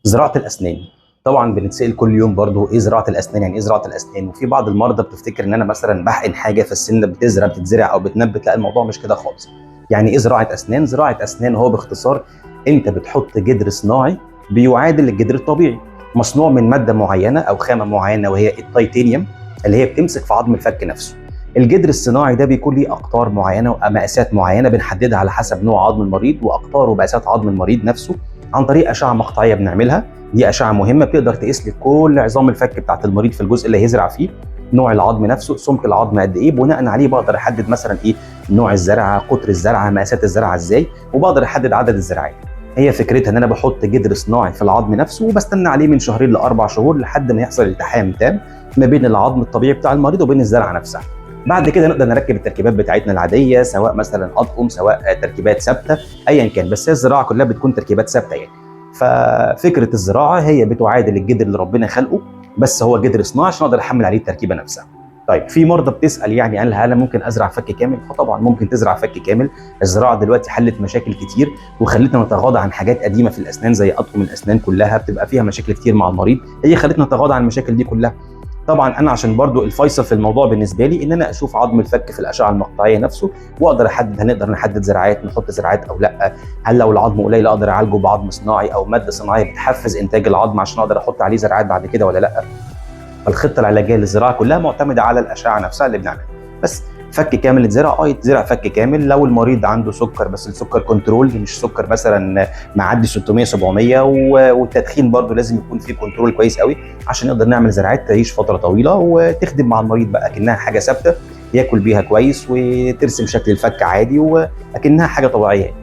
زراعة الأسنان. طبعا بنتسأل كل يوم برضو ايه زراعة الأسنان، يعني ايه زراعة الأسنان؟ وفي بعض المرضى بتفتكر ان انا مثلا بحقن حاجة في السن بتتزرع او بتنبت. لا، الموضوع مش كده خالص. يعني ايه زراعة أسنان؟ زراعة أسنان هو باختصار انت بتحط جدر صناعي بيعادل الجدر الطبيعي، مصنوع من مادة معينة او خامة معينة وهي التيتانيوم اللي هي بتمسك في عظم الفك نفسه. الجدر الصناعي ده بيكون ليه اقطار معينه ومقاسات معينه بنحددها على حسب نوع عظم المريض واقطار ومقاسات عظم المريض نفسه عن طريق اشعه مقطعيه بنعملها. دي اشعه مهمه بتقدر تقيس لي كل عظام الفك بتاعت المريض في الجزء اللي هيزرع فيه، نوع العظم نفسه، سمك العظم قد ايه، بناء عليه بقدر احدد مثلا ايه نوع الزرعه، قطر الزرعه، مقاسات الزرعه ازاي، وبقدر احدد عدد الزراعات. هي فكرتها ان انا بحط جدر صناعي في العظم نفسه وبستنى عليه من 2 ل4 شهور لحد ما يحصل التحام تام ما بين العظم الطبيعي بتاع المريض وبين الزرعه نفسها. بعد كده نقدر نركب التركيبات بتاعتنا العاديه، سواء مثلا اطقم، سواء تركيبات ثابته، ايا كان، بس هي الزراعه كلها بتكون تركيبات ثابته يعني. ففكره الزراعه هي بتعادل الجدر اللي ربنا خلقه، بس هو جدر صناعي عشان اقدر احمل عليه التركيبه نفسها. طيب في مرضى بتسال يعني هل انا ممكن ازرع فك كامل؟ طبعا ممكن تزرع فك كامل. الزراعه دلوقتي حلت مشاكل كتير وخلتنا نتغاضى عن حاجات قديمه في الاسنان زي اطقم الاسنان كلها بتبقى فيها مشاكل كتير مع المريض، هي خلتنا نتغاضى عن المشاكل دي كلها. طبعا انا عشان برضو الفيصل في الموضوع بالنسبه لي ان انا اشوف عظم الفك في الاشعه المقطعيه نفسه واقدر احدد هنقدر نحدد زراعات، نحط زراعات او لا. هل لو العظم قليل اقدر اعالجه بعظم صناعي او ماده صناعيه بتحفز انتاج العظم عشان اقدر احط عليه زراعات بعد كده ولا لا. فالخطه العلاجيه للزراعه كلها معتمده على الاشعه نفسها اللي بنعملها. بس فك كامل يتزرع، يتزرع فك كامل لو المريض عنده سكر، بس السكر كنترول، مش سكر مثلا معدي 600 700، والتدخين برضو لازم يكون فيه كنترول كويس قوي عشان نقدر نعمل زراعات تعيش فتره طويله وتخدم مع المريض بقى كأنها حاجه ثابته ياكل بيها كويس وترسم شكل الفك عادي واكنها حاجه طبيعيه.